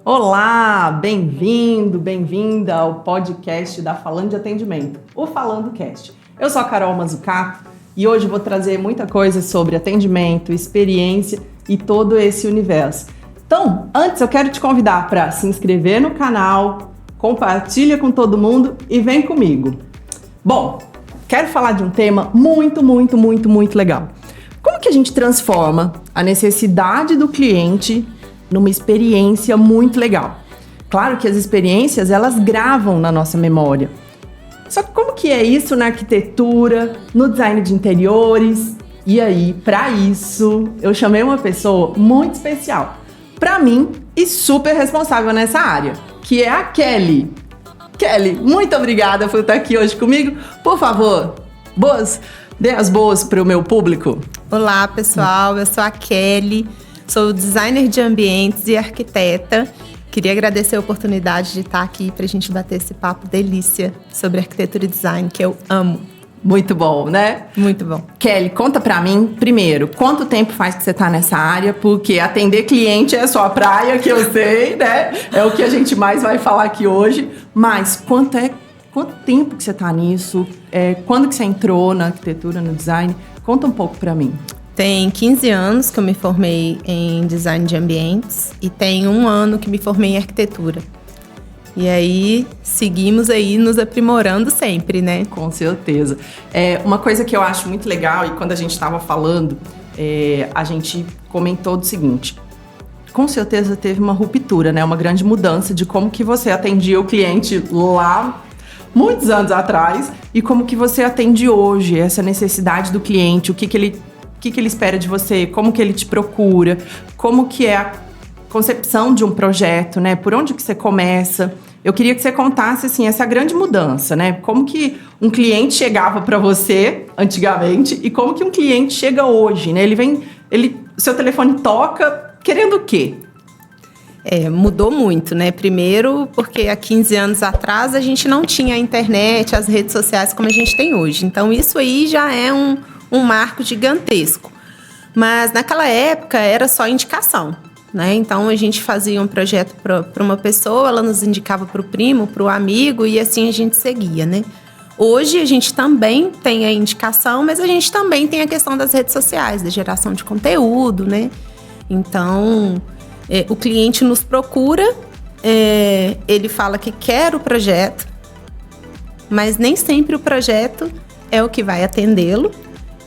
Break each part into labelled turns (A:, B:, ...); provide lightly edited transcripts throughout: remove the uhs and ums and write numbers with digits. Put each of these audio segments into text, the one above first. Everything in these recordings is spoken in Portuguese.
A: Olá, bem-vindo, bem-vinda ao podcast da Falando de Atendimento, o Falando Cast. Eu sou a Carol Mazzucato e hoje vou trazer muita coisa sobre atendimento, experiência e todo esse universo. Então, antes eu quero te convidar para se inscrever no canal, compartilha com todo mundo e vem comigo. Bom, quero falar de um tema muito legal. Como que a gente transforma a necessidade do cliente numa experiência muito legal? Claro que as experiências, elas gravam na nossa memória. Só que como que é isso na arquitetura, no design de interiores? E aí, para isso, eu chamei uma pessoa muito especial para mim e super responsável nessa área, que é a Kelly. Kelly, muito obrigada por estar aqui hoje comigo. Por favor, dê as boas para o meu público.
B: Olá, pessoal. Eu sou a Kelly. Sou designer de ambientes e arquiteta. Queria agradecer a oportunidade de estar aqui para a gente bater esse papo delícia sobre arquitetura e design, que eu amo.
A: Muito bom, né?
B: Muito bom.
A: Kelly, conta pra mim, primeiro, quanto tempo faz que você tá nessa área? Porque atender cliente é a sua praia, que eu sei, né? É o que a gente mais vai falar aqui hoje. Mas quanto tempo que você tá nisso? Quando que você entrou na arquitetura, no design? Conta um pouco pra mim.
B: Tem 15 anos que eu me formei em design de ambientes e tem 1 ano que me formei em arquitetura. E aí, seguimos aí nos aprimorando sempre, né?
A: Com certeza. Uma coisa que eu acho muito legal, e quando a gente estava falando, a gente comentou do seguinte: com certeza teve uma ruptura, né? Uma grande mudança de como que você atendia o cliente lá muitos anos atrás e como que você atende hoje, essa necessidade do cliente, o que ele espera de você, como que ele te procura, como que é a concepção de um projeto, né? Por onde que você começa? Eu queria que você contasse, assim, essa grande mudança, né? Como que um cliente chegava para você antigamente e como que um cliente chega hoje, né? Seu telefone toca querendo o quê?
B: Mudou muito, né? Primeiro, porque há 15 anos atrás a gente não tinha a internet, as redes sociais como a gente tem hoje. Então, isso aí já é um marco gigantesco. Mas, naquela época, era só indicação, né? Então, a gente fazia um projeto para uma pessoa, ela nos indicava para o primo, para o amigo, e assim a gente seguia, né? Hoje, a gente também tem a indicação, mas a gente também tem a questão das redes sociais, da geração de conteúdo, né? Então, o cliente nos procura, ele fala que quer o projeto, mas nem sempre o projeto é o que vai atendê-lo.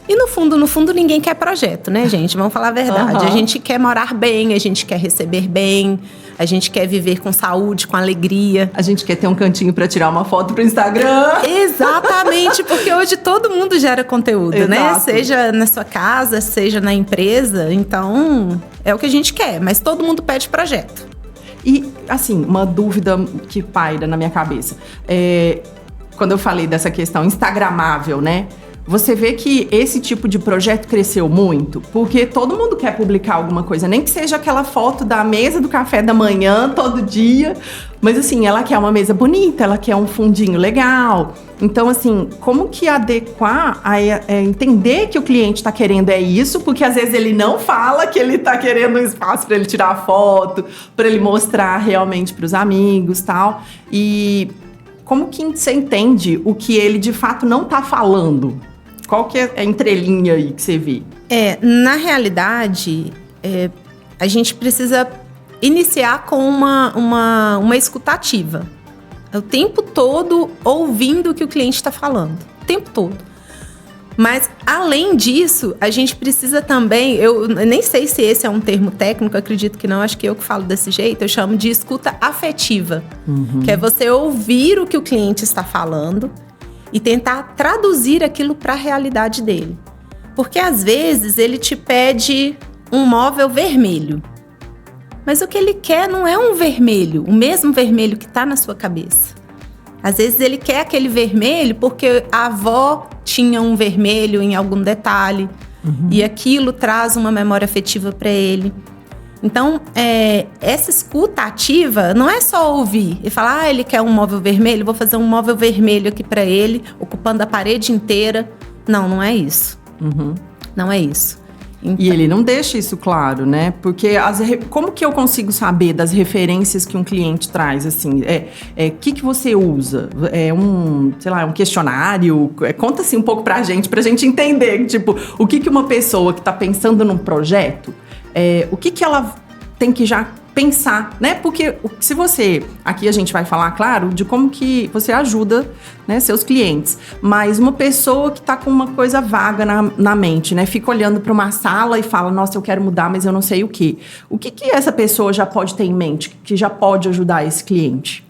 B: E no fundo, ninguém quer projeto, né, gente? Vamos falar a verdade.
A: Uhum.
B: A gente quer morar bem, a gente quer receber bem, a gente quer viver com saúde, com alegria.
A: A gente quer ter um cantinho para tirar uma foto pro Instagram.
B: Exatamente, porque hoje todo mundo gera conteúdo,
A: Exato.
B: né? Seja na sua casa, seja na empresa. Então, é o que a gente quer, mas todo mundo pede projeto.
A: E, assim, uma dúvida que paira na minha cabeça. Quando eu falei dessa questão instagramável, né? Você vê que esse tipo de projeto cresceu muito, porque todo mundo quer publicar alguma coisa, nem que seja aquela foto da mesa do café da manhã todo dia, mas assim, ela quer uma mesa bonita, ela quer um fundinho legal. Então, assim, como que adequar entender que o cliente está querendo isso, porque às vezes ele não fala que ele está querendo um espaço para ele tirar a foto, para ele mostrar realmente para os amigos, tal. E como que você entende o que ele de fato não está falando? Qual que é a entrelinha aí que você vê?
B: Na realidade, a gente precisa iniciar com uma escutativa. O tempo todo ouvindo o que o cliente está falando. O tempo todo. Mas, além disso, a gente precisa também... Eu nem sei se esse é um termo técnico, acredito que não, acho que eu que falo desse jeito. Eu chamo de escuta afetiva. Uhum. Que é você ouvir o que o cliente está falando e tentar traduzir aquilo para a realidade dele. Porque, às vezes, ele te pede um móvel vermelho. Mas o que ele quer não é um vermelho, o mesmo vermelho que está na sua cabeça. Às vezes, ele quer aquele vermelho porque a avó tinha um vermelho em algum detalhe. Uhum. E aquilo traz uma memória afetiva para ele. Então, essa escuta ativa não é só ouvir e falar, ele quer um móvel vermelho, vou fazer um móvel vermelho aqui para ele, ocupando a parede inteira. Não é isso.
A: Uhum.
B: Não é isso. Então,
A: E ele não deixa isso claro, né? Porque como que eu consigo saber das referências que um cliente traz, assim? Que você usa? Sei lá, um questionário? Conta assim um pouco pra gente entender, tipo, o que uma pessoa que tá pensando num projeto, o que ela tem que já pensar, né? Porque se você... Aqui a gente vai falar, claro, de como que você ajuda, né, seus clientes. Mas uma pessoa que tá com uma coisa vaga na mente, né? Fica olhando para uma sala e fala, nossa, eu quero mudar, mas eu não sei o quê. O que essa pessoa já pode ter em mente, que já pode ajudar esse cliente?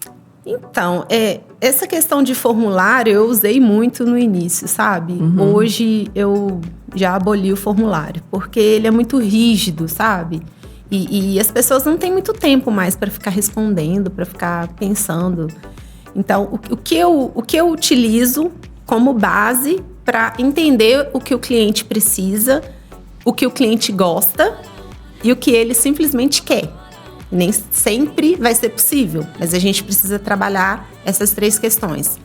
B: Então, essa questão de formulário eu usei muito no início, sabe?
A: Uhum.
B: Hoje eu já aboli o formulário, porque ele é muito rígido, sabe? E as pessoas não têm muito tempo mais para ficar respondendo, para ficar pensando. Então, o que eu utilizo como base para entender o que o cliente precisa, o que o cliente gosta e o que ele simplesmente quer. Nem sempre vai ser possível, mas a gente precisa trabalhar essas 3 questões.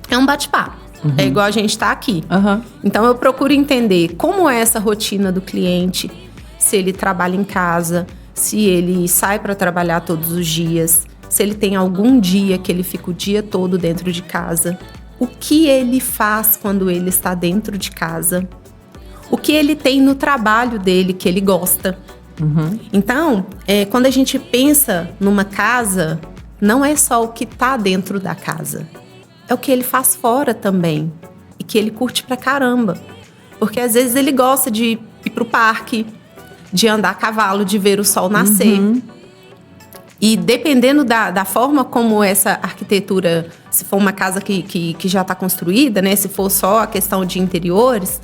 B: É um bate-papo. Uhum. É igual a gente tá aqui.
A: Uhum.
B: Então, eu procuro entender como é essa rotina do cliente, se ele trabalha em casa, se ele sai para trabalhar todos os dias, se ele tem algum dia que ele fica o dia todo dentro de casa, o que ele faz quando ele está dentro de casa, o que ele tem no trabalho dele que ele gosta.
A: Uhum.
B: Então, quando a gente pensa numa casa, não é só o que está dentro da casa, é o que ele faz fora também e que ele curte pra caramba. Porque às vezes ele gosta de ir pro parque, de andar a cavalo, de ver o sol nascer.
A: Uhum.
B: E dependendo da forma como essa arquitetura, se for uma casa que já está construída, né? Se for só a questão de interiores,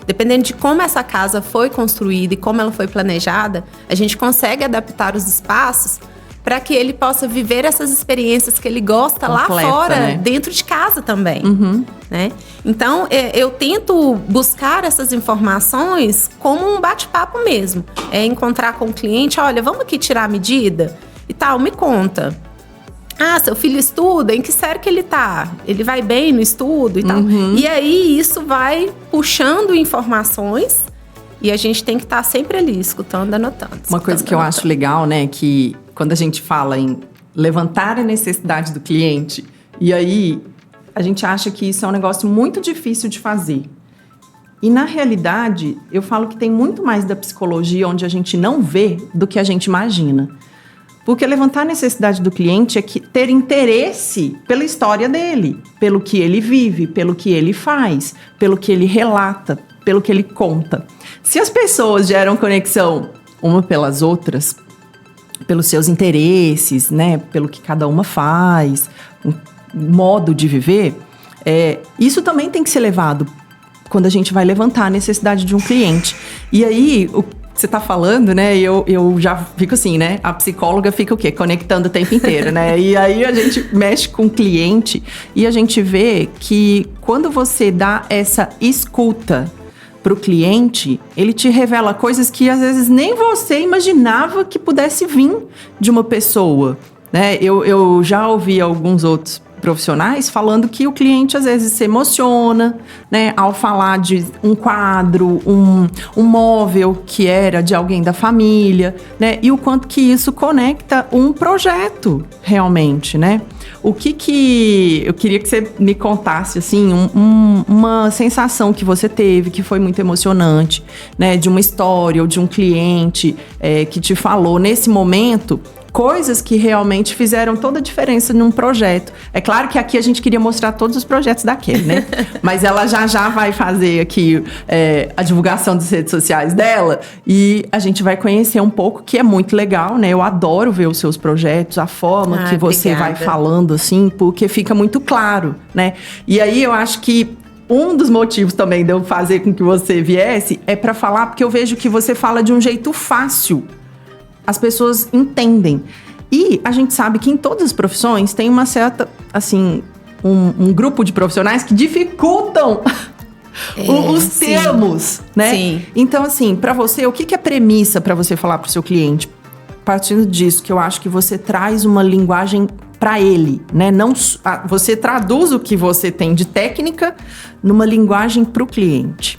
B: dependendo de como essa casa foi construída e como ela foi planejada, a gente consegue adaptar os espaços para que ele possa viver essas experiências que ele gosta completa, lá fora, né? Dentro de casa também.
A: Uhum.
B: Né? Então, eu tento buscar essas informações como um bate-papo mesmo. Encontrar com o cliente, olha, vamos aqui tirar a medida e tal, me conta. Ah, seu filho estuda? Em que série que ele tá? Ele vai bem no estudo e tal?
A: Uhum.
B: E aí, isso vai puxando informações e a gente tem que estar sempre ali, escutando, anotando.
A: Uma coisa que eu acho legal, né, que quando a gente fala em levantar a necessidade do cliente, e aí a gente acha que isso é um negócio muito difícil de fazer. E na realidade, eu falo que tem muito mais da psicologia onde a gente não vê do que a gente imagina. Porque levantar a necessidade do cliente é ter interesse pela história dele, pelo que ele vive, pelo que ele faz, pelo que ele relata, pelo que ele conta. Se as pessoas geram conexão uma pelas outras, pelos seus interesses, né, pelo que cada uma faz, um modo de viver, isso também tem que ser levado quando a gente vai levantar a necessidade de um cliente. E aí, o que você tá falando, né, eu já fico assim, né, a psicóloga fica o quê? Conectando o tempo inteiro, né? E aí a gente mexe com o cliente e a gente vê que quando você dá essa escuta para o cliente, ele te revela coisas que às vezes nem você imaginava que pudesse vir de uma pessoa, né? Eu já ouvi alguns outros profissionais falando que o cliente às vezes se emociona, né, ao falar de um quadro, um móvel que era de alguém da família, né, e o quanto que isso conecta um projeto realmente, né? O que eu queria que você me contasse, assim, uma sensação que você teve, que foi muito emocionante, né, de uma história ou de um cliente que te falou nesse momento coisas que realmente fizeram toda a diferença num projeto. É claro que aqui a gente queria mostrar todos os projetos da Kelly, né? Mas ela já vai fazer aqui a divulgação das redes sociais dela e a gente vai conhecer um pouco, que é muito legal, né? Eu adoro ver os seus projetos, a forma que você vai falando, assim, porque fica muito claro, né? E aí eu acho que um dos motivos também de eu fazer com que você viesse é para falar, porque eu vejo que você fala de um jeito fácil. As pessoas entendem. E a gente sabe que em todas as profissões tem uma certa, assim, um grupo de profissionais que dificultam os termos, né? Sim. Então, assim, para você, o que é premissa para você falar pro seu cliente? Partindo disso, que eu acho que você traz uma linguagem para ele, né? Não, você traduz o que você tem de técnica numa linguagem para o cliente.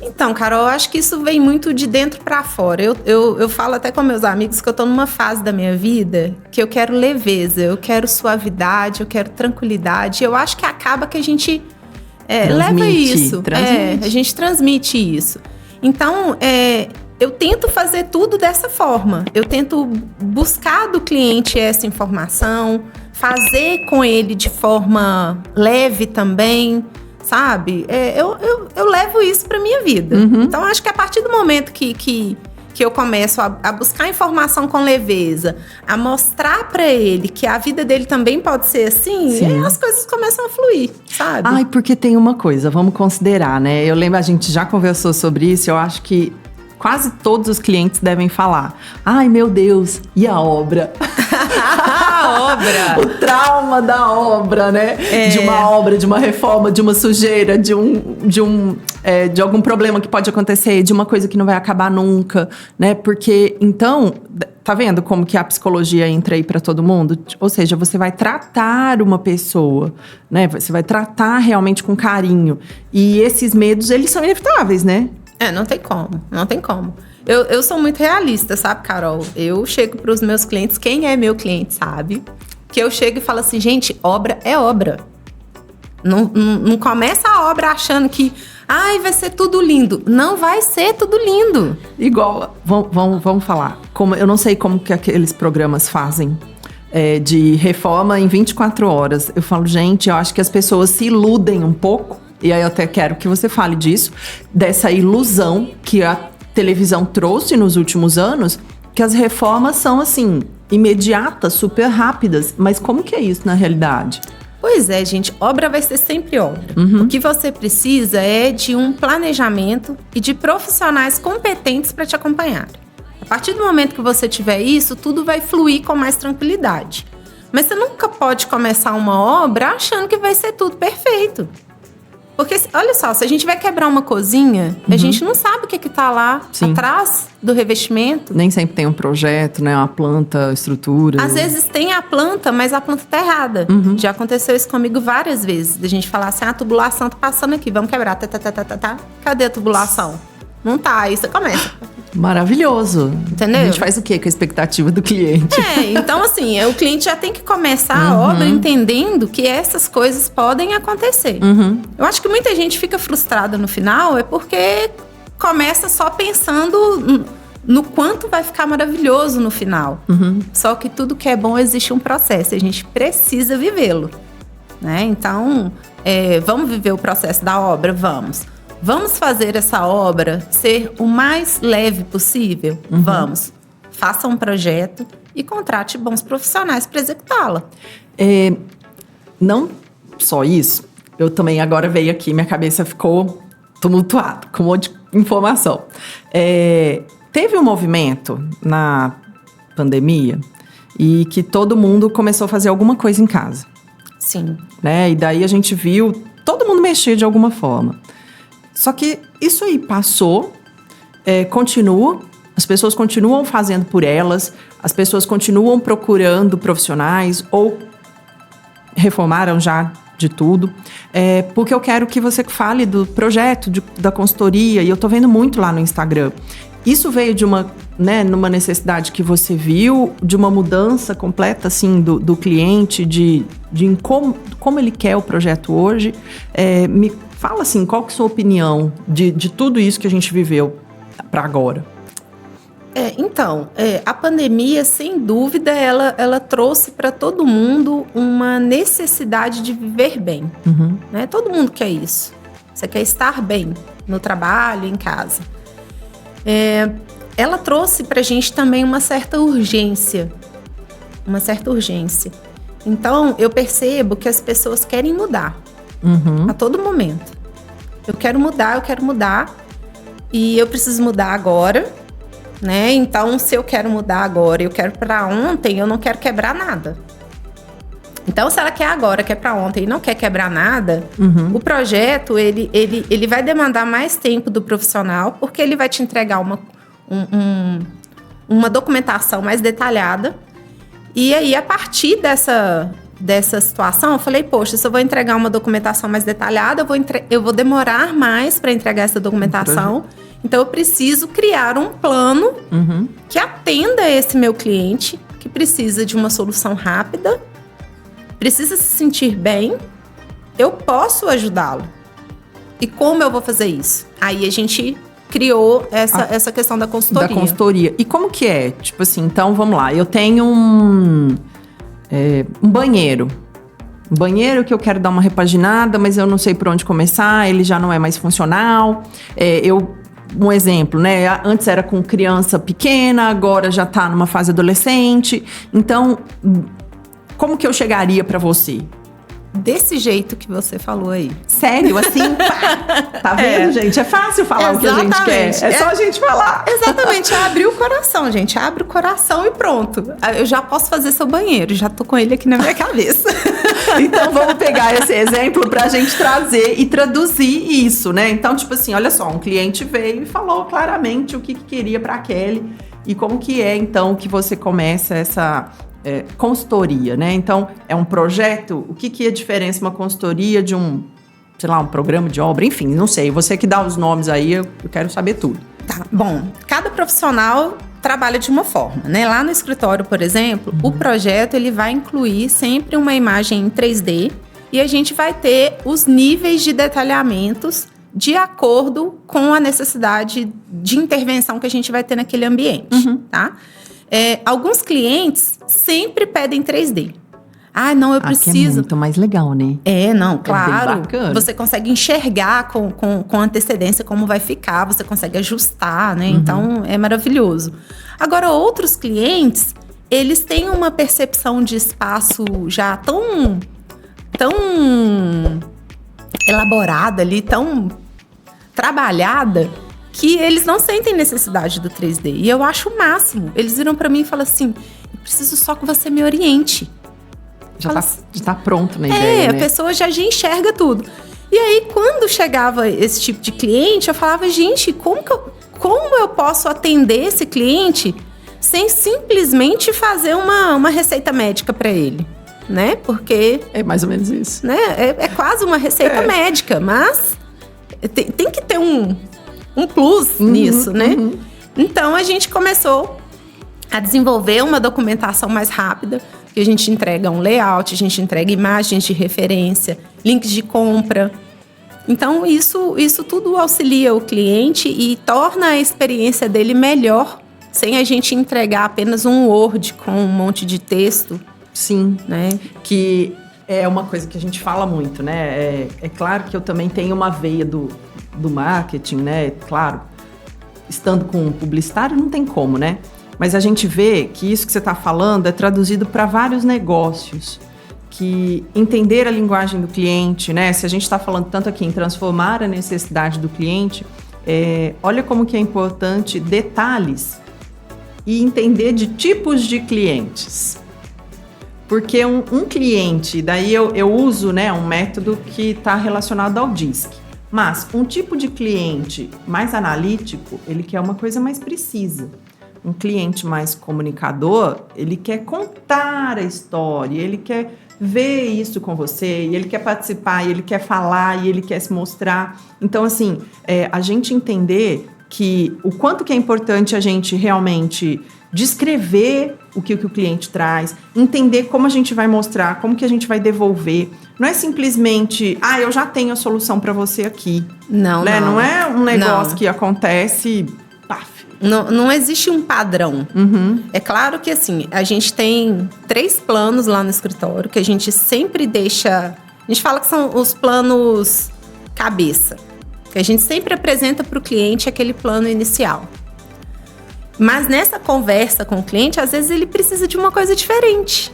B: Então, Carol, eu acho que isso vem muito de dentro para fora. Eu falo até com meus amigos que eu tô numa fase da minha vida que eu quero leveza, eu quero suavidade, eu quero tranquilidade. Eu acho que acaba que a gente leva isso. A gente transmite isso. Então, eu tento fazer tudo dessa forma. Eu tento buscar do cliente essa informação, fazer com ele de forma leve também, sabe? Eu levo isso para minha vida. Então, acho que a partir do momento que eu começo a buscar informação com leveza, a mostrar para ele que a vida dele também pode ser assim, as coisas começam a fluir, sabe?
A: Ai, porque tem uma coisa, vamos considerar, né? Eu lembro, a gente já conversou sobre isso, eu acho que quase todos os clientes devem falar: ai, meu Deus, e a obra?
B: A obra!
A: O trauma da obra, né? De uma obra, de uma reforma, de uma sujeira, de algum problema que pode acontecer, de uma coisa que não vai acabar nunca, né? Porque, então, tá vendo como que a psicologia entra aí pra todo mundo? Ou seja, você vai tratar uma pessoa, né? Você vai tratar realmente com carinho. E esses medos, eles são inevitáveis, né?
B: Não tem como. Eu sou muito realista, sabe, Carol? Eu chego pros meus clientes, quem é meu cliente sabe, que eu chego e falo assim, gente, obra é obra. Não começa a obra achando que, vai ser tudo lindo. Não vai ser tudo lindo.
A: Igual, vamos falar, eu não sei como que aqueles programas fazem, de reforma em 24 horas. Eu falo, gente, eu acho que as pessoas se iludem um pouco. E aí eu até quero que você fale disso, dessa ilusão que a televisão trouxe nos últimos anos, que as reformas são, assim, imediatas, super rápidas. Mas como que é isso na realidade?
B: Pois é, gente, obra vai ser sempre obra. O que você precisa é de um planejamento e de profissionais competentes para te acompanhar. A partir do momento que você tiver isso, tudo vai fluir com mais tranquilidade. Mas você nunca pode começar uma obra achando que vai ser tudo perfeito. Porque, olha só, se a gente vai quebrar uma cozinha, a gente não sabe o que tá lá atrás do revestimento.
A: Nem sempre tem um projeto, né? Uma planta, estrutura.
B: Às vezes tem a planta, mas a planta tá errada. Já aconteceu isso comigo várias vezes. Da gente falar assim, a tubulação tá passando aqui, vamos quebrar. Cadê a tubulação? Não tá, aí você começa.
A: Maravilhoso.
B: Entendeu?
A: A gente faz o quê com a expectativa do cliente?
B: Então assim, o cliente já tem que começar a obra entendendo que essas coisas podem acontecer. Eu acho que muita gente fica frustrada no final, porque começa só pensando no quanto vai ficar maravilhoso no final. Só que tudo que é bom existe um processo, e a gente precisa vivê-lo, né? Então, vamos viver o processo da obra? Vamos fazer essa obra ser o mais leve possível? Vamos. Faça um projeto e contrate bons profissionais para executá-la.
A: Não só isso, eu também agora veio aqui, minha cabeça ficou tumultuada, com um monte de informação. Teve um movimento na pandemia e que todo mundo começou a fazer alguma coisa em casa.
B: Sim.
A: Né? E daí a gente viu todo mundo mexer de alguma forma. Só que isso aí passou, continua, as pessoas continuam fazendo por elas, as pessoas continuam procurando profissionais ou reformaram já de tudo, porque eu quero que você fale do projeto, da consultoria, e eu tô vendo muito lá no Instagram. Isso veio de numa necessidade que você viu, de uma mudança completa, assim, do cliente, de como ele quer o projeto hoje. Me fala, assim, qual que é a sua opinião de tudo isso que a gente viveu para agora?
B: Então, a pandemia, sem dúvida, ela trouxe para todo mundo uma necessidade de viver bem. Né? Todo mundo quer isso. Você quer estar bem no trabalho, em casa. Ela trouxe para a gente também uma certa urgência. Então, eu percebo que as pessoas querem mudar a todo momento. Eu quero mudar e eu preciso mudar agora, né? Então, se eu quero mudar agora, eu quero para ontem, eu não quero quebrar nada. Então, se ela quer agora, quer para ontem e não quer quebrar nada, o projeto, ele vai demandar mais tempo do profissional, porque ele vai te entregar uma documentação mais detalhada. E aí, a partir dessa situação, eu falei, poxa, se eu vou entregar uma documentação mais detalhada, eu vou demorar mais para entregar essa documentação. Então, eu preciso criar um plano que atenda esse meu cliente, que precisa de uma solução rápida, precisa se sentir bem, eu posso ajudá-lo. E como eu vou fazer isso? Aí a gente criou essa questão da consultoria.
A: Da consultoria. E como que é? Tipo assim, então vamos lá. Eu tenho um banheiro. Um banheiro que eu quero dar uma repaginada, mas eu não sei por onde começar, ele já não é mais funcional. Um exemplo, né? Antes era com criança pequena, agora já tá numa fase adolescente. Então, como que eu chegaria para você?
B: Desse jeito que você falou aí.
A: Sério, assim, pá. Tá vendo, gente? É fácil falar o que a gente quer. É só a gente falar.
B: Exatamente, abrir o coração, gente. Abre o coração e pronto. Eu já posso fazer seu banheiro, já tô com ele aqui na minha cabeça.
A: Então, vamos pegar esse exemplo pra gente trazer e traduzir isso, né? Então, tipo assim, olha só, um cliente veio e falou claramente o que queria pra Kelly e como que é, então, que você começa essa... consultoria, né? Então, é um projeto? O que é a diferença uma consultoria de um programa de obra? Enfim, não sei. Você que dá os nomes aí, eu quero saber tudo.
B: Tá, bom. Cada profissional trabalha de uma forma, né? Lá no escritório, por exemplo, o projeto, ele vai incluir sempre uma imagem em 3D e a gente vai ter os níveis de detalhamentos de acordo com a necessidade de intervenção que a gente vai ter naquele ambiente, tá? Alguns clientes sempre pedem 3D. Ah, não, eu preciso...
A: Aqui é muito mais legal, né?
B: Não, claro.
A: É bem bacana.
B: Você consegue enxergar com antecedência como vai ficar, você consegue ajustar, né? Então, é maravilhoso. Agora, outros clientes, eles têm uma percepção de espaço já tão elaborada ali, tão trabalhada, que eles não sentem necessidade do 3D. E eu acho o máximo. Eles viram pra mim e falam assim, eu preciso só que você me oriente.
A: Já tá pronto na ideia, né?
B: A pessoa já enxerga tudo. E aí, quando chegava esse tipo de cliente, eu falava, gente, como eu posso atender esse cliente sem simplesmente fazer uma receita médica pra ele? Né? Porque...
A: É mais ou menos isso.
B: Né? É quase uma receita médica, mas tem que ter um plus nisso, né? Então, a gente começou a desenvolver uma documentação mais rápida, que a gente entrega um layout, a gente entrega imagens de referência, links de compra. Então, isso tudo auxilia o cliente e torna a experiência dele melhor, sem a gente entregar apenas um Word com um monte de texto.
A: Sim,
B: né?
A: Que é uma coisa que a gente fala muito, né? É claro que eu também tenho uma veia do marketing, né? Claro, estando com um publicitário não tem como, né? Mas a gente vê que isso que você está falando é traduzido para vários negócios, que entender a linguagem do cliente, né? Se a gente está falando tanto aqui em transformar a necessidade do cliente, olha como que é importante detalhes e entender de tipos de clientes. Porque um cliente, daí eu uso, né, um método que está relacionado ao DISC. Mas um tipo de cliente mais analítico, ele quer uma coisa mais precisa. Um cliente mais comunicador, ele quer contar a história, ele quer ver isso com você, e ele quer participar, e ele quer falar, e ele quer se mostrar. Então, assim, a gente entender que o quanto que é importante a gente realmente descrever o que o cliente traz, entender como a gente vai mostrar, como que a gente vai devolver. Não é simplesmente, eu já tenho a solução para você aqui.
B: Não,
A: né?
B: não.
A: Não é um negócio que acontece, paf.
B: Não existe um padrão. É claro que, assim, a gente tem 3 planos lá no escritório que a gente sempre deixa... A gente fala que são os planos cabeça. Que a gente sempre apresenta para o cliente aquele plano inicial. Mas nessa conversa com o cliente, às vezes ele precisa de uma coisa diferente.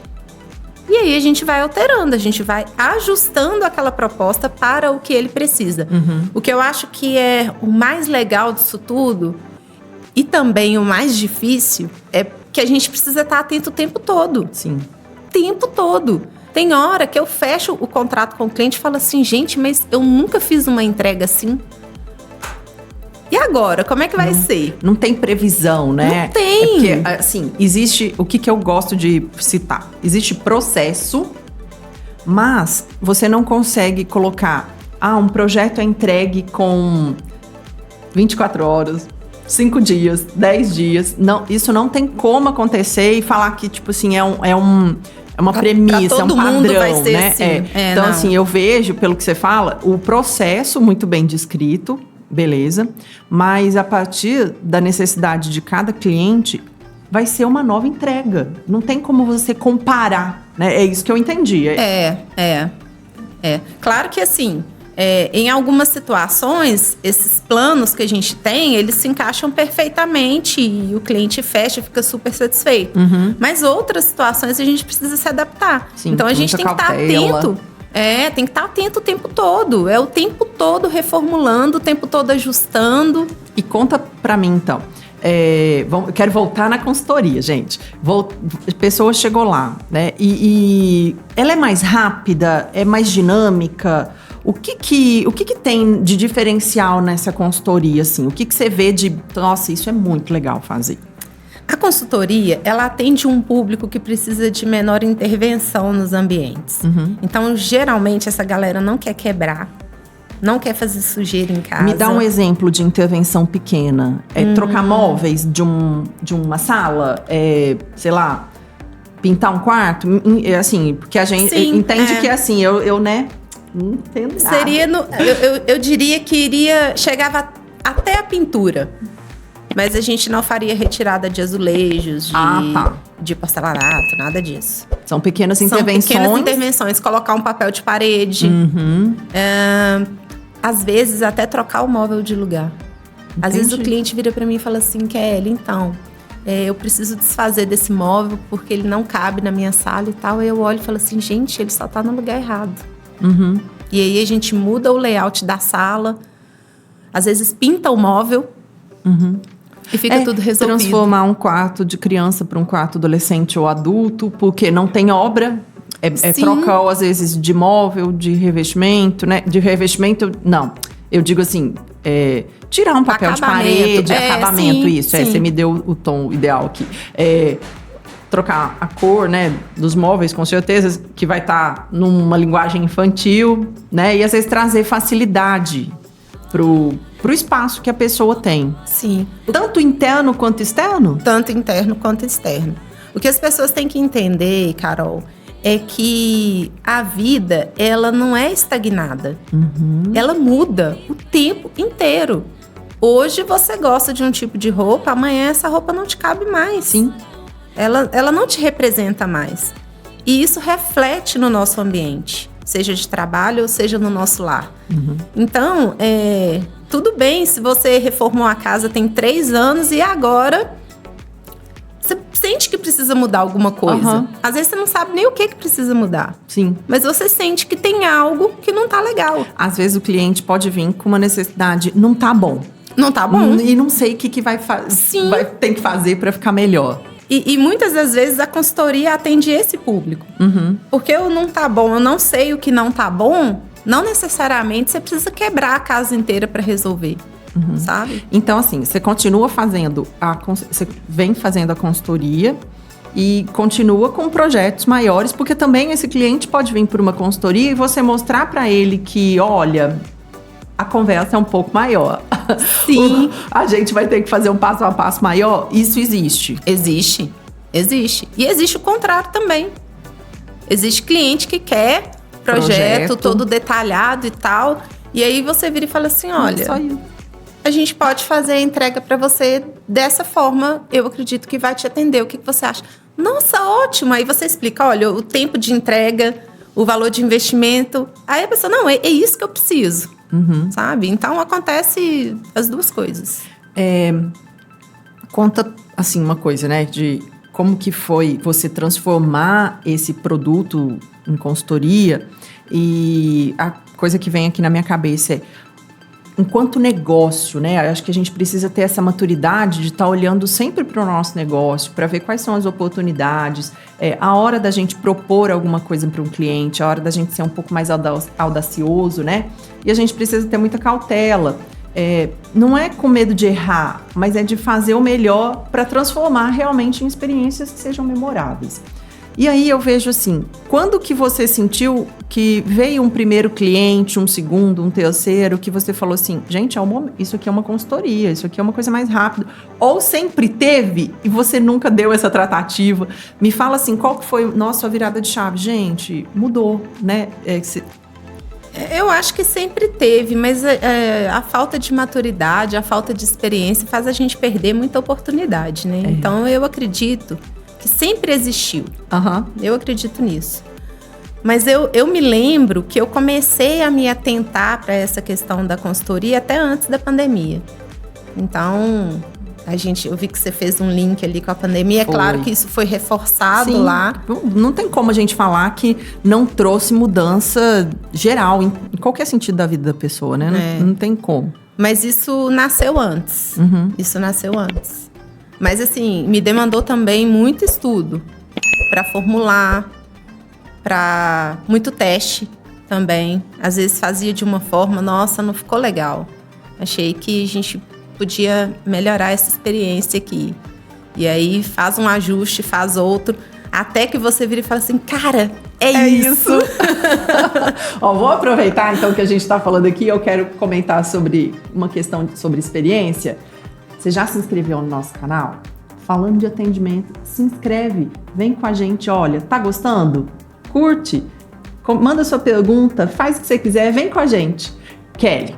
B: E aí a gente vai alterando, a gente vai ajustando aquela proposta para o que ele precisa. O que eu acho que é o mais legal disso tudo, e também o mais difícil, é que a gente precisa estar atento o tempo todo.
A: Sim.
B: O tempo todo. Tem hora que eu fecho o contrato com o cliente e falo assim, gente, mas eu nunca fiz uma entrega assim. E agora, como é que vai ser?
A: Não tem previsão, né?
B: Não tem.
A: Porque, assim, existe... O que eu gosto de citar? Existe processo Mas você não consegue colocar, um projeto é entregue com 24 horas, 5 dias, 10 dias. Não, isso não tem como acontecer e falar que, tipo assim, é uma premissa, é um padrão,
B: vai ser
A: né?
B: Assim.
A: Então, assim, eu vejo, pelo que você fala, o processo muito bem descrito, beleza, mas a partir da necessidade de cada cliente, vai ser uma nova entrega. Não tem como você comparar, né? É isso que eu entendi.
B: Claro que, assim, em algumas situações, esses planos que a gente tem, eles se encaixam perfeitamente e o cliente fecha e fica super satisfeito. Mas outras situações a gente precisa se adaptar.
A: Sim,
B: então a gente tem que estar atento. Tem que estar atento o tempo todo. É o tempo todo reformulando, o tempo todo ajustando.
A: E conta pra mim, então. Eu quero voltar na consultoria, gente. A pessoa chegou lá, né? E ela é mais rápida, é mais dinâmica. O que tem de diferencial nessa consultoria, assim? O que você vê de... Nossa, isso é muito legal fazer.
B: A consultoria, ela atende um público que precisa de menor intervenção nos ambientes. Então, geralmente, essa galera não quer quebrar, não quer fazer sujeira em casa.
A: Me dá um exemplo de intervenção pequena. Trocar móveis de uma sala? Sei lá, pintar um quarto? Assim, porque a gente entende que, assim, eu né... Não entendo nada.
B: Seria eu diria que chegava até a pintura. Mas a gente não faria retirada de azulejos, de porcelanato, nada disso.
A: São pequenas intervenções.
B: São pequenas intervenções. Colocar um papel de parede. Às vezes, até trocar o móvel de lugar.
A: Entendi.
B: Às vezes, o cliente vira pra mim e fala assim, Kelly, então... eu preciso desfazer desse móvel porque ele não cabe na minha sala e tal. Aí eu olho e falo assim, gente, ele só tá no lugar errado. E aí a gente muda o layout da sala. Às vezes pinta o móvel. E fica tudo resolvido.
A: Transformar um quarto de criança para um quarto adolescente ou adulto, porque não tem obra. Troca, às vezes, de móvel, de revestimento, né? De revestimento, não. Eu digo assim, tirar um papel de parede, acabamento, isso. Você me deu o tom ideal aqui. Trocar a cor, né, dos móveis, com certeza, que vai estar numa linguagem infantil, né? E às vezes trazer facilidade pro espaço que a pessoa tem.
B: Sim.
A: Tanto interno quanto externo?
B: Tanto interno quanto externo. O que as pessoas têm que entender, Carol, é que a vida, ela não é estagnada. Ela muda o tempo inteiro. Hoje você gosta de um tipo de roupa, amanhã essa roupa não te cabe mais.
A: Sim.
B: Ela não te representa mais. E isso reflete no nosso ambiente, seja de trabalho ou seja no nosso lar. Então, tudo bem se você reformou a casa tem 3 anos e agora você sente que precisa mudar alguma coisa. Às vezes você não sabe nem o que precisa mudar.
A: Sim.
B: Mas você sente que tem algo que não tá legal.
A: Às vezes o cliente pode vir com uma necessidade, não tá bom.
B: Não tá bom.
A: E não sei o que tem que fazer para ficar melhor.
B: E muitas das vezes a consultoria atende esse público. Porque o não tá bom, eu não sei o que não tá bom, não necessariamente você precisa quebrar a casa inteira para resolver, sabe?
A: Então, assim, você continua fazendo, você vem fazendo a consultoria e continua com projetos maiores, porque também esse cliente pode vir por uma consultoria e você mostrar para ele que, olha, a conversa é um pouco maior.
B: Sim.
A: A gente vai ter que fazer um passo a passo maior. Isso existe.
B: Existe. E existe o contrário também. Existe cliente que quer projeto todo detalhado e tal. E aí você vira e fala assim, olha, a gente pode fazer a entrega para você dessa forma. Eu acredito que vai te atender. O que você acha? Nossa, ótimo. Aí você explica, olha, o tempo de entrega, o valor de investimento. Aí a pessoa, não, é isso que eu preciso. Sabe? Então, acontece as duas coisas.
A: Conta, assim, uma coisa, né? De como que foi você transformar esse produto em consultoria. E a coisa que vem aqui na minha cabeça é, enquanto negócio, né? Acho que a gente precisa ter essa maturidade de estar olhando sempre para o nosso negócio, para ver quais são as oportunidades, a hora da gente propor alguma coisa para um cliente, a hora da gente ser um pouco mais audacioso, né? E a gente precisa ter muita cautela. Não é com medo de errar, mas é de fazer o melhor para transformar realmente em experiências que sejam memoráveis. E aí eu vejo assim, quando que você sentiu que veio um primeiro cliente, um segundo, um terceiro, que você falou assim, gente, isso aqui é uma consultoria, isso aqui é uma coisa mais rápida. Ou sempre teve e você nunca deu essa tratativa? Me fala assim, qual que foi a virada de chave? Gente, mudou, né?
B: Eu acho que sempre teve, mas a falta de maturidade, a falta de experiência faz a gente perder muita oportunidade, né? Então, eu acredito que sempre existiu. Eu acredito nisso. Mas eu me lembro que eu comecei a me atentar para essa questão da consultoria até antes da pandemia. Então, eu vi que você fez um link ali com a pandemia. É claro que isso foi reforçado. Sim, lá.
A: Não tem como a gente falar que não trouxe mudança geral, em qualquer sentido da vida da pessoa, né? Não tem como.
B: Mas isso nasceu antes. Isso nasceu antes. Mas, assim, me demandou também muito estudo para formular, para muito teste também. Às vezes fazia de uma forma, nossa, não ficou legal. Achei que a gente podia melhorar essa experiência aqui. E aí faz um ajuste, faz outro, até que você vira e fala assim, cara, é isso.
A: Ó, vou aproveitar então que a gente está falando aqui, eu quero comentar sobre uma questão sobre experiência. Você já se inscreveu no nosso canal? Falando de atendimento, se inscreve, vem com a gente, olha, tá gostando? Curte, manda sua pergunta, faz o que você quiser, vem com a gente. Kelly,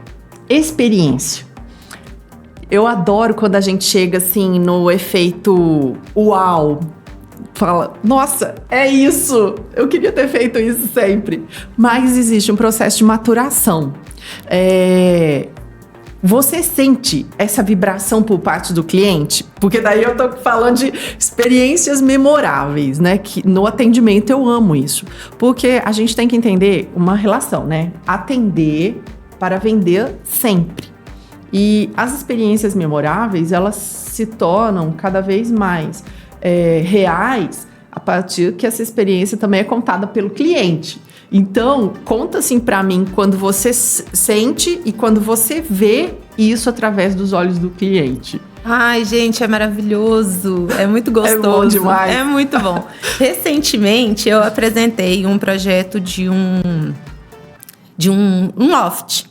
A: experiência. Eu adoro quando a gente chega assim no efeito uau. Fala, nossa, é isso! Eu queria ter feito isso sempre. Mas existe um processo de maturação. Você sente essa vibração por parte do cliente? Porque daí eu tô falando de experiências memoráveis, né? Que no atendimento eu amo isso. Porque a gente tem que entender uma relação, né? Atender para vender sempre. E as experiências memoráveis, elas se tornam cada vez mais reais a partir que essa experiência também é contada pelo cliente. Então, conta assim pra mim quando você sente e quando você vê isso através dos olhos do cliente.
B: Ai, gente, é maravilhoso, é muito gostoso.
A: É bom demais.
B: É muito bom. Recentemente, eu apresentei um projeto de um loft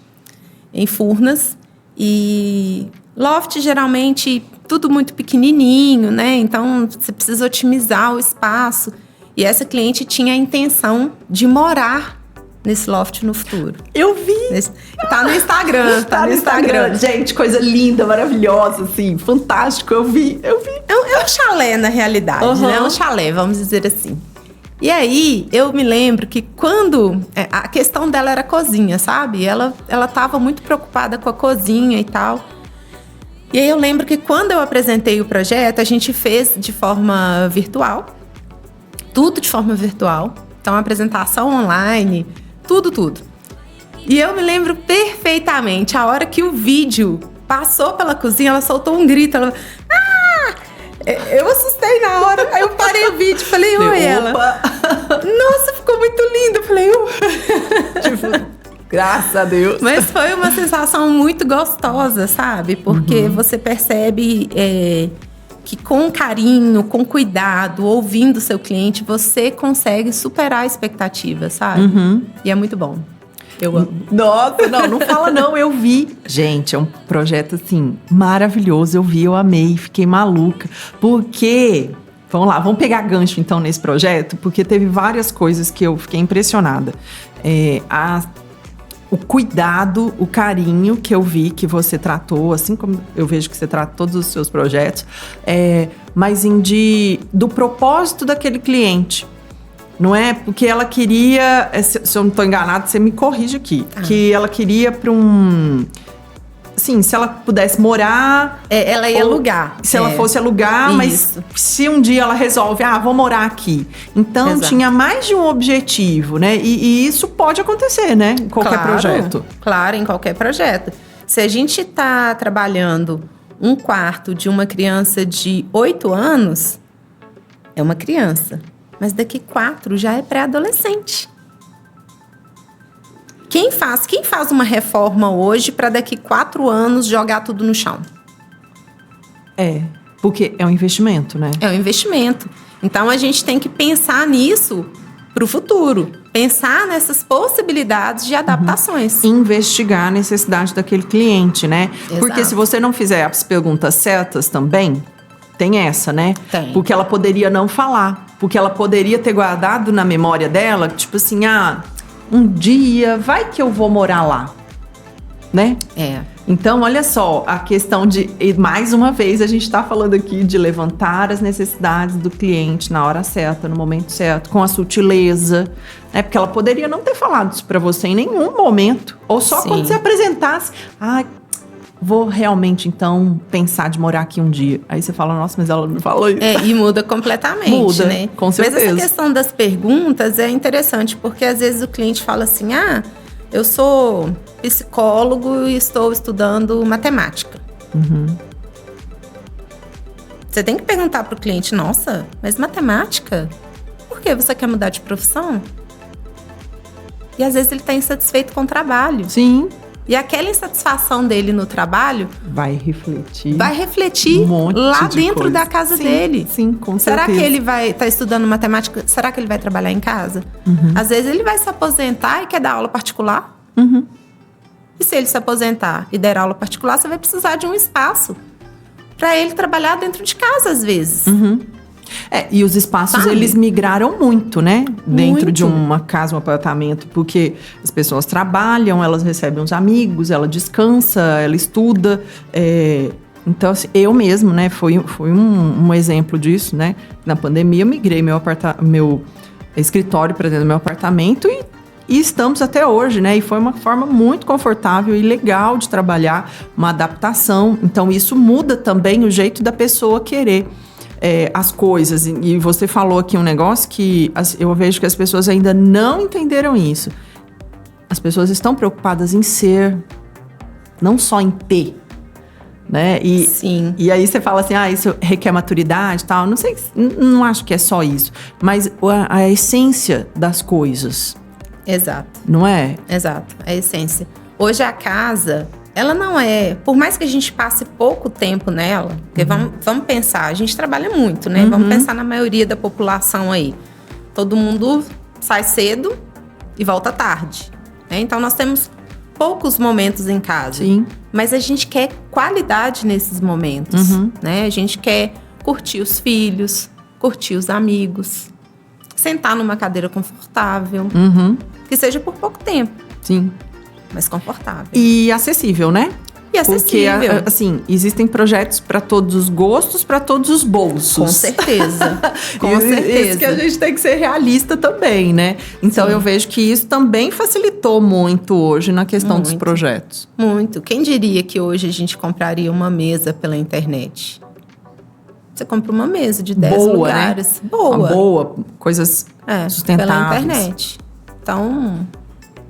B: em Furnas. E loft, geralmente, tudo muito pequenininho, né? Então, você precisa otimizar o espaço. E essa cliente tinha a intenção de morar nesse loft no futuro.
A: Eu vi!
B: Tá no Instagram, tá no Instagram.
A: Gente, coisa linda, maravilhosa, assim, fantástico, eu vi.
B: É um chalé, na realidade, né? É um chalé, vamos dizer assim. E aí, eu me lembro que quando... a questão dela era a cozinha, sabe? Ela tava muito preocupada com a cozinha e tal. E aí, eu lembro que quando eu apresentei o projeto, a gente fez de forma virtual. Tudo de forma virtual. Então, apresentação online, tudo. E eu me lembro perfeitamente, a hora que o vídeo passou pela cozinha, ela soltou um grito, ela... Eu assustei na hora, aí eu parei o vídeo, falei, oi, ela. Nossa, ficou muito lindo, eu falei,
A: tipo, graças a Deus.
B: Mas foi uma sensação muito gostosa, sabe? Porque você percebe que com carinho, com cuidado, ouvindo o seu cliente, você consegue superar a expectativa, sabe? E é muito bom. Eu amo.
A: Nossa, não fala não, eu vi. Gente, é um projeto, assim, maravilhoso. Eu vi, eu amei, fiquei maluca. Porque, vamos lá, vamos pegar gancho, então, nesse projeto, porque teve várias coisas que eu fiquei impressionada. O cuidado, o carinho que eu vi que você tratou, assim como eu vejo que você trata todos os seus projetos, mas do propósito daquele cliente. Não é? Porque ela queria, se eu não estou enganada, você me corrige aqui, que ela queria para Sim, se ela pudesse morar...
B: ela ia alugar.
A: Se ela fosse alugar, isso. Mas se um dia ela resolve, vou morar aqui. Então, exato. Tinha mais de um objetivo, né? E isso pode acontecer, né? Em qualquer projeto.
B: Claro, em qualquer projeto. Se a gente está trabalhando um quarto de uma criança de 8 anos, é uma criança. Mas daqui 4 já é pré-adolescente. Quem faz uma reforma hoje para daqui 4 anos jogar tudo no chão?
A: Porque é um investimento, né?
B: É um investimento. Então, a gente tem que pensar nisso para o futuro. Pensar nessas possibilidades de adaptações.
A: Investigar a necessidade daquele cliente, né?
B: Exato.
A: Porque se você não fizer as perguntas certas também, tem essa, né?
B: Tem.
A: Porque ela poderia não falar. Porque ela poderia ter guardado na memória dela, tipo assim, um dia vai que eu vou morar lá, né? Então, olha só, a questão de, e mais uma vez, a gente está falando aqui de levantar as necessidades do cliente na hora certa, no momento certo, com a sutileza, né? Porque ela poderia não ter falado isso para você em nenhum momento, ou só quando você apresentasse, vou realmente, então, pensar de morar aqui um dia. Aí você fala, nossa, mas ela não falou isso.
B: E muda completamente,
A: muda,
B: né?
A: Com certeza.
B: Mas essa questão das perguntas é interessante, porque às vezes o cliente fala assim, eu sou psicólogo e estou estudando matemática. Você tem que perguntar para o cliente, nossa, mas matemática? Por que você quer mudar de profissão? E às vezes ele está insatisfeito com o trabalho.
A: Sim.
B: E aquela insatisfação dele no trabalho
A: vai refletir
B: lá dentro da casa dele.
A: Sim, com certeza.
B: Será que ele vai estar estudando matemática? Será que ele vai trabalhar em casa? Às vezes ele vai se aposentar e quer dar aula particular. E se ele se aposentar e der aula particular, você vai precisar de um espaço para ele trabalhar dentro de casa, às vezes.
A: E os espaços, eles migraram muito, né? Dentro de uma casa, um apartamento, porque as pessoas trabalham, elas recebem uns amigos, ela descansa, ela estuda. Então, assim, eu mesmo, né? Foi um exemplo disso, né? Na pandemia, eu migrei meu escritório para dentro do meu apartamento e estamos até hoje, né? E foi uma forma muito confortável e legal de trabalhar, uma adaptação. Então, isso muda também o jeito da pessoa querer as coisas. E você falou aqui um negócio que eu vejo que as pessoas ainda não entenderam isso. As pessoas estão preocupadas em ser, não só em ter, né?
B: Sim.
A: E aí você fala assim, isso requer maturidade e tal. Não sei, não acho que é só isso. Mas a essência das coisas.
B: Exato.
A: Não é?
B: Exato, a essência. Hoje a casa, ela não é... Por mais que a gente passe pouco tempo nela, porque vamos pensar, a gente trabalha muito, né? Vamos pensar na maioria da população aí. Todo mundo sai cedo e volta tarde, né? Então nós temos poucos momentos em casa.
A: Sim.
B: Mas a gente quer qualidade nesses momentos, né? A gente quer curtir os filhos, curtir os amigos, sentar numa cadeira confortável, que seja por pouco tempo.
A: Sim.
B: Mas confortável.
A: E acessível, né?
B: E acessível.
A: Porque, assim, existem projetos para todos os gostos, para todos os bolsos.
B: Com certeza. Com certeza.
A: Isso que a gente tem que ser realista também, né? Então, eu vejo que isso também facilitou muito hoje na questão dos projetos.
B: Muito. Quem diria que hoje a gente compraria uma mesa pela internet? Você compra uma mesa de 10 lugares.
A: Né?
B: Boa.
A: Coisas sustentáveis.
B: Pela internet. Então,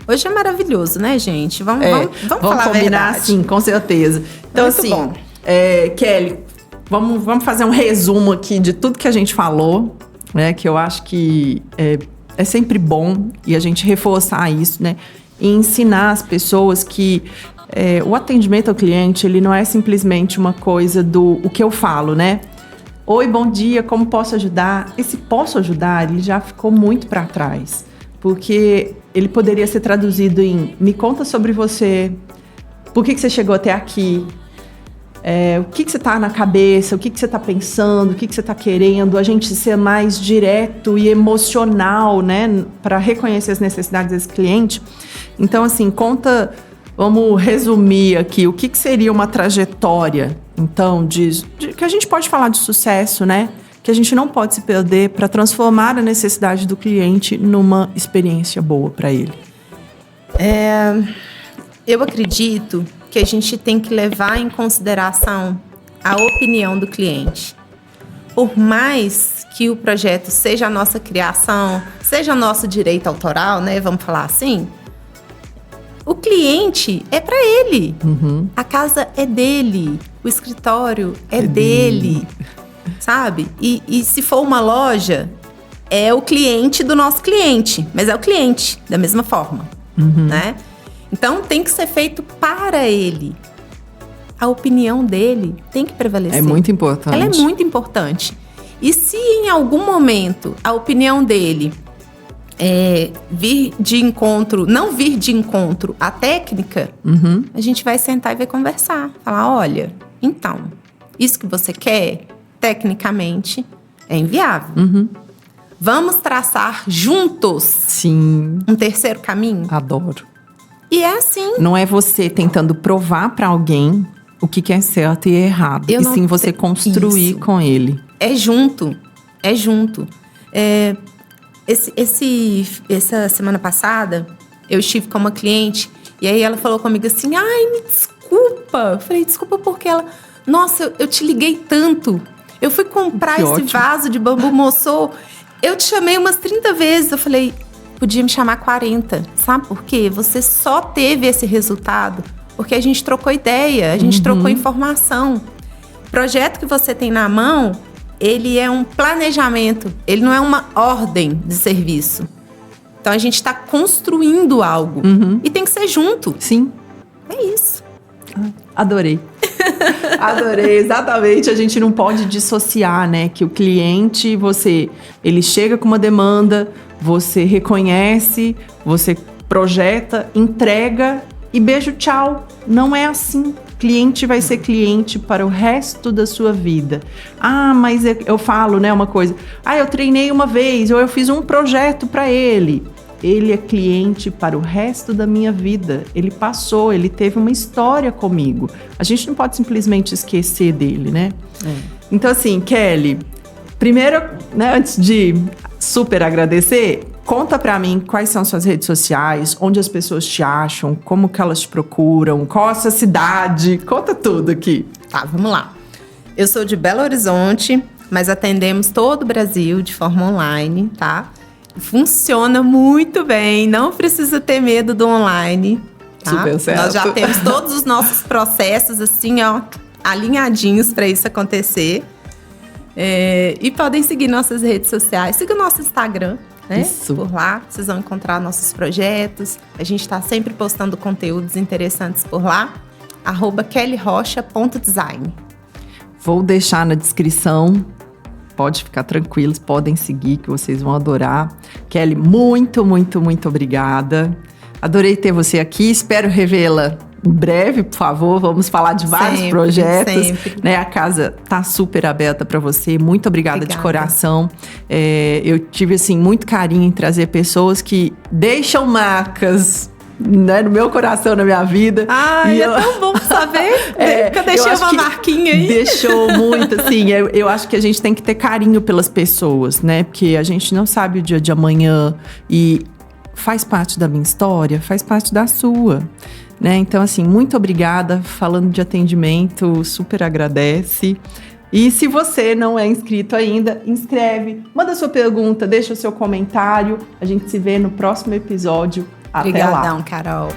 B: hoje é maravilhoso, né, gente? Vamos falar a verdade.
A: Sim, com certeza. Então,
B: muito
A: assim,
B: bom.
A: Kelly, vamos fazer um resumo aqui de tudo que a gente falou, né? Que eu acho que é sempre bom e a gente reforçar isso, né? E ensinar as pessoas que o atendimento ao cliente, ele não é simplesmente uma coisa o que eu falo, né? Oi, bom dia, como posso ajudar? Esse posso ajudar, ele já ficou muito para trás. Porque ele poderia ser traduzido em me conta sobre você, por que você chegou até aqui, o que você está na cabeça, o que você está pensando, o que você está querendo, a gente ser mais direto e emocional, né, para reconhecer as necessidades desse cliente. Então, assim, vamos resumir aqui, o que seria uma trajetória, então, que a gente pode falar de sucesso, né? Que a gente não pode se perder para transformar a necessidade do cliente numa experiência boa para ele.
B: Eu acredito que a gente tem que levar em consideração a opinião do cliente. Por mais que o projeto seja a nossa criação, seja nosso direito autoral, né? Vamos falar assim. O cliente é para ele. A casa é dele. O escritório é dele. Sabe? E se for uma loja, é o cliente do nosso cliente, mas é o cliente, da mesma forma, né? Então, tem que ser feito para ele. A opinião dele tem que prevalecer.
A: É muito importante.
B: Ela é muito importante. E se em algum momento a opinião dele não vir de encontro à técnica, a gente vai sentar e vai conversar. Falar, olha, então, isso que você quer, tecnicamente, é inviável. Vamos traçar juntos
A: Sim.
B: um terceiro caminho?
A: Adoro.
B: E é assim.
A: Não é você tentando provar para alguém o que é certo e errado. E sim você construir isso com ele.
B: É junto. Essa semana passada, eu estive com uma cliente e aí ela falou comigo assim, ai, me desculpa. Eu falei, desculpa porque ela... Nossa, eu te liguei tanto. Eu fui comprar esse vaso de bambu moçô. Eu te chamei umas 30 vezes. Eu falei, podia me chamar 40. Sabe por quê? Você só teve esse resultado porque a gente trocou ideia, a gente trocou informação. O projeto que você tem na mão, ele é um planejamento. Ele não é uma ordem de serviço. Então, a gente está construindo algo. E tem que ser junto.
A: Sim.
B: É isso.
A: Adorei. Adorei, exatamente. A gente não pode dissociar, né? Que o cliente, ele chega com uma demanda, você reconhece, você projeta, entrega e beijo, tchau. Não é assim. Cliente vai ser cliente para o resto da sua vida. Ah, mas eu falo, né, uma coisa. Ah, eu treinei uma vez, ou eu fiz um projeto para ele. Ele é cliente para o resto da minha vida. Ele passou, ele teve uma história comigo. A gente não pode simplesmente esquecer dele, né? Então, assim, Kelly, primeiro, né, antes de super agradecer, conta pra mim quais são suas redes sociais, onde as pessoas te acham, como que elas te procuram, qual a sua cidade, conta tudo aqui.
B: Tá, vamos lá. Eu sou de Belo Horizonte, mas atendemos todo o Brasil de forma online, tá? Funciona muito bem, não precisa ter medo do online, tá?
A: Super certo.
B: Nós já temos todos os nossos processos, assim, ó, alinhadinhos para isso acontecer. E podem seguir nossas redes sociais, siga o nosso Instagram, né?
A: Isso.
B: Por lá, vocês vão encontrar nossos projetos. A gente está sempre postando conteúdos interessantes por lá. @kellyrocha.design.
A: Vou deixar na descrição. Pode ficar tranquilos, podem seguir que vocês vão adorar. Kelly, muito, muito, muito obrigada. Adorei ter você aqui, espero revê-la em breve, por favor. Vamos falar de vários projetos.
B: Sempre.
A: Né? A casa tá super aberta para você. Muito obrigada de coração. Eu tive, assim, muito carinho em trazer pessoas que deixam marcas, né, no meu coração, na minha vida.
B: É tão bom saber que eu deixei uma marquinha aí.
A: Deixou muito, assim. Eu acho que a gente tem que ter carinho pelas pessoas, né? Porque a gente não sabe o dia de amanhã e faz parte da minha história, faz parte da sua, né? Então, assim, muito obrigada. Falando de atendimento, super agradece. E se você não é inscrito ainda, inscreve, manda sua pergunta, deixa o seu comentário. A gente se vê no próximo episódio. Até lá.
B: Obrigadão, Carol.